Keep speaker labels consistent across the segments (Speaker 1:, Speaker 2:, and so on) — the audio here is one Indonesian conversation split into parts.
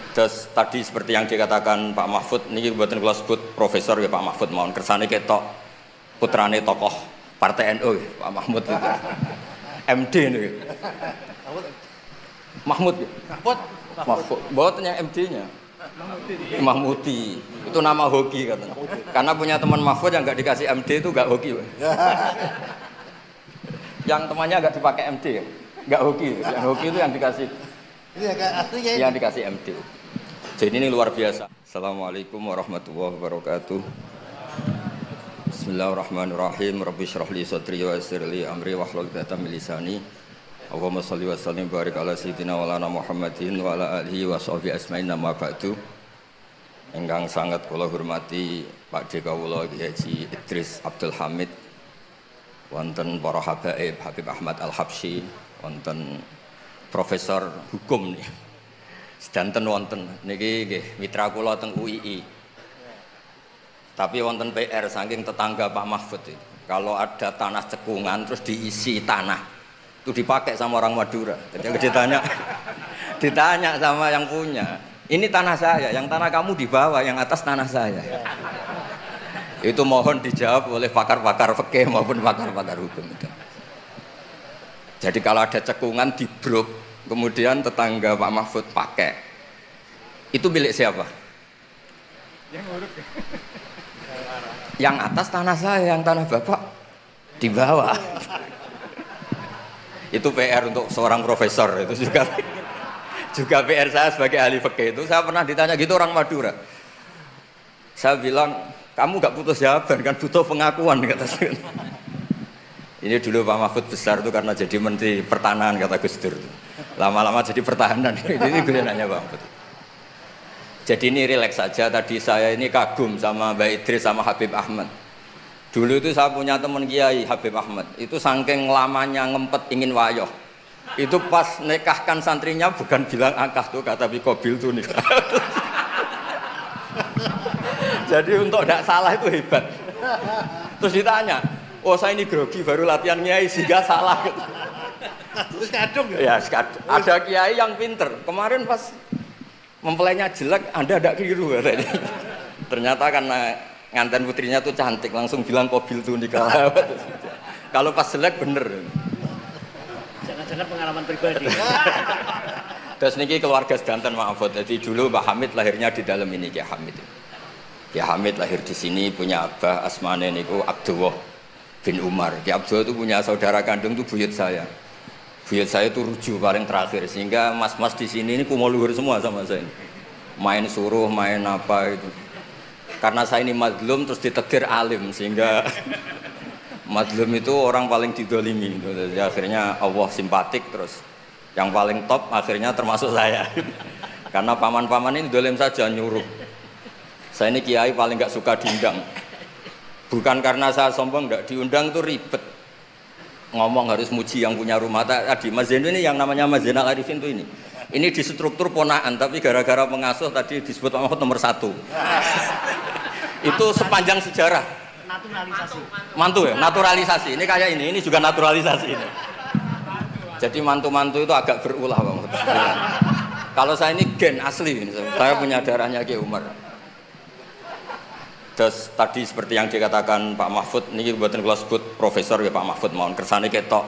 Speaker 1: Terus tadi seperti yang dikatakan Pak Mahfud, ini buatan kula sebut profesor ya Pak Mahfud, mohon kersane ketok putrane tokoh Partai NU ya, Pak Mahmud itu. MD nih. Mahmud ya? Mahfud. Buatan yang MD-nya. Mahmudi. Itu nama hoki katanya. Karena punya teman Mahfud yang nggak dikasih MD itu nggak hoki. Yang temannya nggak dipakai MD ya? Nggak hoki. Yang hoki itu yang dikasih. Yang dikasih MD. Jadi ini luar biasa. Assalamualaikum warahmatullahi wabarakatuh. Bismillahirrahmanirrahim. Rabbi shrah li sadri wa yassir li amri wahlul 'uqdatam min lisani. Allahumma shalli wa sallim barik ala sayyidina wa lana Muhammadin wa ala alihi wa sahbihi asma'in nama ba'du. Ingkang sangat kula hormati Pak D kawula Haji Idris Abdul Hamid, wonten para habaib Habib Ahmad Al-Habsyi, wonten profesor hukum nih. Sedanten wonten niki nggih mitra kula teng UII. Tapi wonten PR saking tetangga Pak Mahfud itu. Kalau ada tanah cekungan terus diisi tanah, itu dipakai sama orang Madura. Jadi ditanya sama yang punya, ini tanah saya, yang tanah kamu di bawah, yang atas tanah saya. Itu mohon dijawab oleh pakar-pakar fikih maupun pakar-pakar hukum itu. Jadi kalau ada cekungan dibruk, kemudian tetangga Pak Mahfud pakai, itu milik siapa? Yang urut. Yang atas tanah saya, yang tanah bapak di bawah. Itu PR untuk seorang profesor, itu juga PR saya sebagai ahli fikih itu. Saya pernah ditanya gitu orang Madura. Saya bilang, kamu gak butuh jawaban kan, butuh pengakuan kata saya. Ini dulu Pak Mahfud besar itu karena jadi Menteri Pertanahan kata Gus Dur. Lama-lama jadi pertahanan. Ini gue nanya Pak Mahfud. Jadi ini rileks saja. Tadi saya ini kagum sama Mbak Idris sama Habib Ahmad. Dulu itu saya punya teman Kiai Habib Ahmad. Itu saking lamanya ngempet ingin wayoh. Itu pas nikahkan santrinya bukan bilang akah tuh kata Bikobil tuh nikah. Jadi untuk tidak salah itu hebat. Terus ditanya, oh saya ini grogi baru latihan Kiai sehingga salah. Terus kadung ya? Ya ada Kiai yang pinter. Kemarin pas mempelainya jelek, Anda tidak keliru katanya. Ternyata karena nganten putrinya tuh cantik, langsung bilang Kobil tuh nikah. Kalau pas jelek bener. Jangan-jangan pengalaman pribadi. Terus niki keluarga sedanten maaf. Jadi dulu Mbah Hamid lahirnya di dalam ini Kiai Hamid. Kiai Hamid lahir di sini, punya abah asmane niku Abdullah bin Umar. Kiai Abdullah itu punya saudara kandung tuh buyut saya. Buyut saya itu rujuk paling terakhir, sehingga mas-mas di sini ini kumo luhur semua sama saya. Main suruh, main apa itu. Karena saya ini madlum terus ditegur alim, sehingga madlum itu orang paling didolimi. Jadi akhirnya Allah simpatik terus. Yang paling top akhirnya termasuk saya. Karena paman-paman ini dolim saja nyuruh. Saya ini kiai paling gak suka diundang. Bukan karena saya sombong, gak diundang itu ribet. Ngomong harus muji yang punya rumah tadi. Mas Zainul ini yang namanya Mas Zainal Arifin itu ini. Ini di struktur ponaan, tapi gara-gara pengasuh tadi disebut Pak Mahfud nomor 1. Itu sepanjang sejarah. Naturalisasi. Mantu ya, naturalisasi. Ini kayak ini juga naturalisasi ini. Jadi mantu-mantu itu agak berulah Pak Mahfud. Kalau saya ini gen asli, saya punya darahnya Ki Umar. Terus tadi seperti yang dikatakan Pak Mahfud, ini buatan kula sebut profesor ya Pak Mahfud, mohon kersane ketok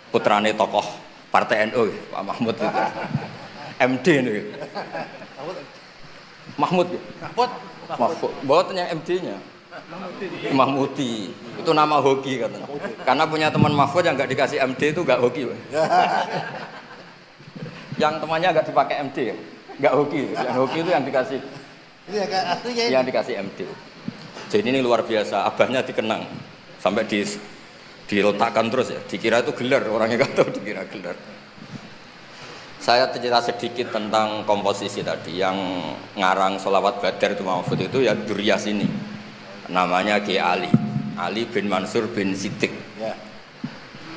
Speaker 1: putrane tokoh Partai NU ya, Pak Mahmud itu. MD nih. Mahmud ya? Mahfud. Buatan yang MD-nya. Mahmudi. Itu nama hoki katanya. Karena punya teman Mahfud yang nggak dikasih MD itu nggak hoki. Yang temannya nggak dipakai MD ya? Nggak hoki. Yang hoki itu yang dikasih. Yang dikasih MD. Jadi ini luar biasa, abahnya dikenang sampai diletakkan terus ya, dikira itu gelar, orangnya nggak tahu dikira gelar. Saya cerita sedikit tentang komposisi tadi, yang ngarang sholawat badar itu Mahfud itu ya Duryas ini, namanya Kiai Ali bin Mansur bin Siddiq. Ya.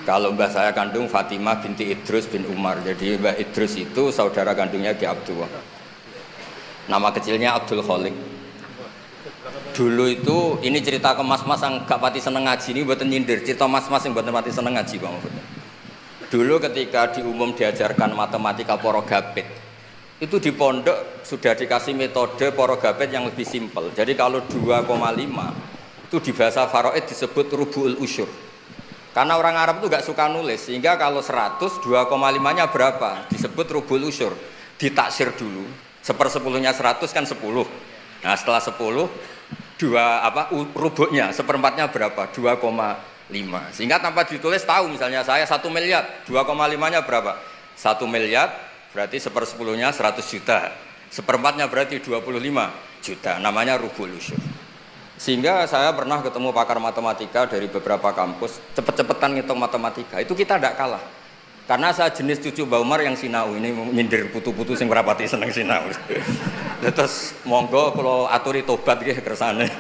Speaker 1: Kalau mbah saya kandung Fatimah binti Idrus bin Umar, jadi mbah Idrus itu saudara kandungnya Kiai Abdullah. Nama kecilnya Abdul Khalik. Dulu itu ini cerita ke mas-mas yang gak pati seneng ngaji, ini buatan nyindir, cerita mas-mas yang buatan pati seneng ngaji Bang Mahfud. Dulu ketika di umum diajarkan matematika porogapit, Itu di pondok sudah dikasih metode porogabet yang lebih simpel. Jadi kalau 2,5 itu di bahasa faraid disebut rubu'ul usyur. Karena orang Arab itu gak suka nulis, sehingga kalau 100, 2,5-nya berapa? Disebut rubu'ul usyur. Ditaksir dulu. 1/10-nya 100 kan 10. Nah setelah 10, rubu'nya, 1/4-nya berapa? 2,5. Sehingga tanpa ditulis tahu, misalnya saya 1 miliar, 2,5-nya berapa? 1 miliar. Berarti 1/10-nya 100 juta, 1/4-nya berarti 25 juta, namanya rubu'ul usyur. Sehingga saya pernah ketemu pakar matematika dari beberapa kampus, cepet-cepetan ngitung matematika, itu kita tidak kalah. Karena saya jenis cucu Mbak Umar yang sinau, ini nyindir putu-putu sing rapati seneng sinau. Terus monggo kalau aturi tobat nggih kersane.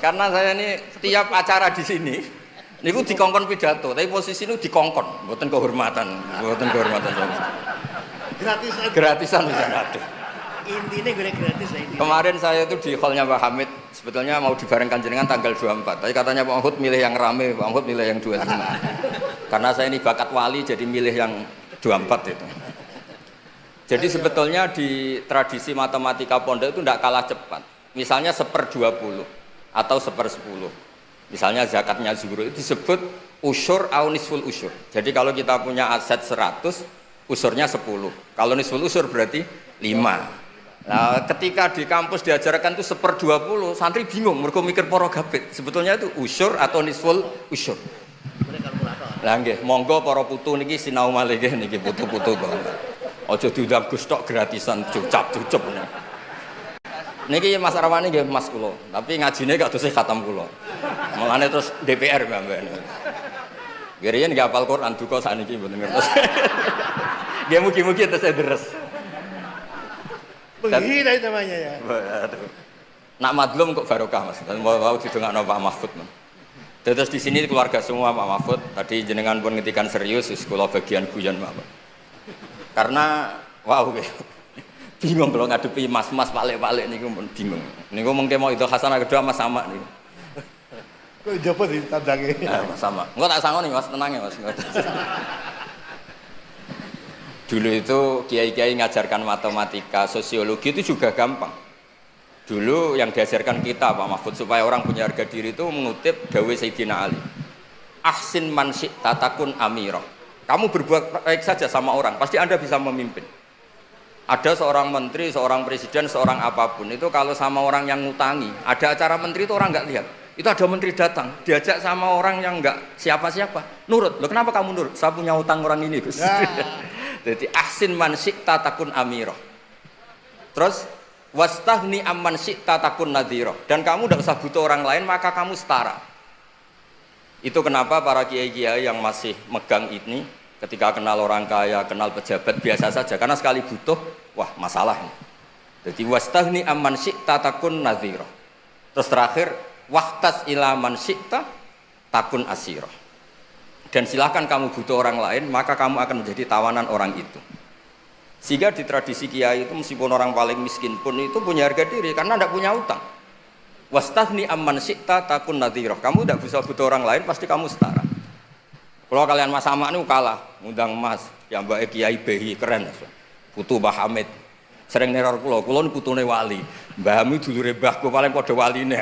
Speaker 1: Karena saya ini tiap acara di sini niku dikongkon pidato, tapi posisi ini dikongkon, mboten kehormatan gratisan bisa ngatur. Intinya gue gratis ya. Kemarin saya itu di hallnya Pak Hamid, sebetulnya mau dibarengkan jenengan tanggal 24, tapi katanya Pak Mahfud milih yang rame, Pak Mahfud milih yang 25. Karena saya ini bakat wali, jadi milih yang 24 itu. Jadi sebetulnya di tradisi matematika pondok itu tidak kalah cepat. Misalnya 1/20 atau 1/10. Misalnya zakatnya zuhur itu disebut usyur au nisful usyur. Jadi kalau kita punya aset 100, usurnya 10. Kalau nisful usyur berarti 5. Nah, ketika di kampus diajarkan itu 1/20, santri bingung, mereka mikir porogabit. Sebetulnya itu usyur atau nisful usyur. Lah nggih, monggo para putu niki sinau malih niki putu-putu kok. Aja diundang Gus tok gratisan cucap-cucup. Niki Mas Arwani nggih Mas kula, tapi ngajine gak dosih khatam kula. Mulane terus DPR mbak. Gerian nggih hafal Quran duka sakniki mboten ngertos. Nggih mugi-mugi terus deres. Penghina itu namanya ya. Waduh. Nak madlum kok barokah Mas. Mau didongakno Pak Mahfud. Terus di sini keluarga semua Pak Mahfud. Tadi jenengan pun ngetikan serius kula bagian guyon Pak. Karena wow bingung kalau ngadepi mas-mas balik-balik niku pun bingung. Niku mengke mau itu hasanah kedua Mas sama niku. Kok jopo ditandangi? Mas sama. Engko tak sangoni Mas, tenang ya Mas. Dulu itu kiai-kiai ngajarkan matematika, sosiologi itu juga gampang. Dulu yang diajarkan kita Pak Mahfud supaya orang punya harga diri itu mengutip dawuh Sayyidina Ali. Ahsin man syi'ta takun amira. Kamu berbuat baik saja sama orang, pasti Anda bisa memimpin. Ada seorang menteri, seorang presiden, seorang apapun itu kalau sama orang yang ngutangi, ada acara menteri itu orang nggak lihat. Itu ada menteri datang, diajak sama orang yang nggak siapa-siapa, nurut. Loh kenapa kamu nurut? Saya punya utang orang ini, Gus. Ya. Jadi ahsin man syi'ta takun amira. Terus wastaghni amman syi'ta takun nadhira. Dan kamu tidak usah butuh orang lain, maka kamu setara. Itu kenapa para kiai-kiai yang masih megang ini ketika kenal orang kaya, kenal pejabat biasa saja, karena sekali butuh, wah masalah. Jadi wastaghni amman syi'ta takun nadhira. Terus terakhir wahtas ila man syi'ta takun asira. Dan silahkan kamu butuh orang lain, maka kamu akan menjadi tawanan orang itu. Sehingga di tradisi kiai itu meskipun orang paling miskin pun itu punya harga diri karena tidak punya utang. Wastaghni amman syi'ta takun nadhira. Kamu tidak bisa butuh orang lain, pasti kamu setara. Kalau kalian Mas Sama ini kalah, ngundang Mas, yang Mbak Kiai Behi keren, putu Mbah Hamid. Sering neror kulo ini putune wali. Mbah Hamid dulure mbahku paling padha waline.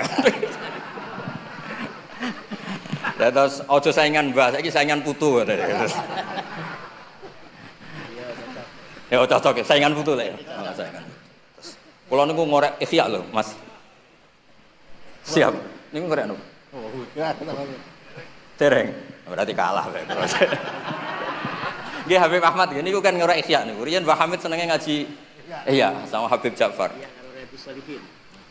Speaker 1: Terus ojo saingan Mbah, saiki saingan putu. Ya cocok, saingan putu lah ya. Saingan. Kulo niku ngorek ikhya lho, Mas. Siap. Niku ngorek anu. Oh, dereng. Berarti kalah nggih Habib Ahmad nggih niku kan ngorek ikhya niku. Riyen Mbah Hamid senenge ngaji iya sama Habib Ja'far.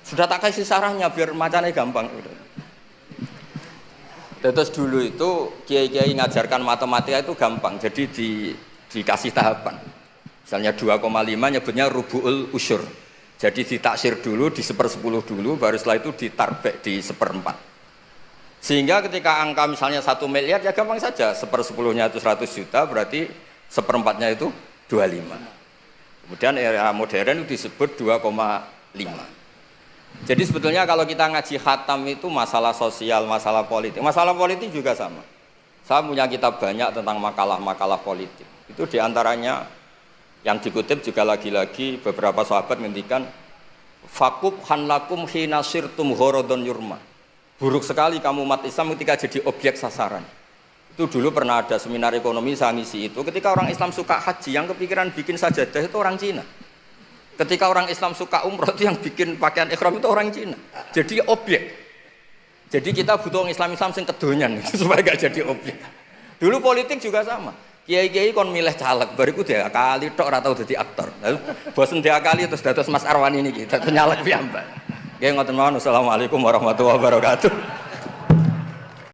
Speaker 1: Sudah tak kasih sarahnya biar macane gampang. Terus dulu itu kiai-kiai ngajarkan matematika itu gampang. Jadi dikasih tahapan. Misalnya 2,5 nyebutnya rubu'ul usyur. Jadi ditaksir dulu di 1/10 dulu baru setelah itu ditarbek di 1/4. Sehingga ketika angka misalnya 1 miliar ya gampang saja, 1/10-nya itu 100 juta berarti 1/4-nya itu 25. Kemudian era modern itu disebut 2,5. Jadi sebetulnya kalau kita ngaji khatam itu masalah sosial, masalah politik. Masalah politik juga sama. Saya punya kitab banyak tentang makalah-makalah politik. Itu diantaranya Yang dikutip juga lagi-lagi beberapa sahabat ngendikan fakub hanlakum hina sirtum ghorodon yurma. Buruk sekali kamu umat Islam ketika jadi objek sasaran. Itu dulu pernah ada seminar ekonomi saya ngisi itu. Ketika orang Islam suka haji, yang kepikiran bikin sajadah itu orang Cina. Ketika orang Islam suka umroh itu yang bikin pakaian ihram itu orang Cina. Jadi objek. Jadi kita butuh orang Islam sing kedonyan supaya gak jadi objek. Dulu politik juga sama. Kiai-kiai kon milih caleg, bariku dia kali tok ora tau dadi aktor. Bosen dia kali terus dados Mas Arwani niki, dadi nyalek piyambak. Nggih ngoten mawon. Assalamualaikum warahmatullahi wabarakatuh.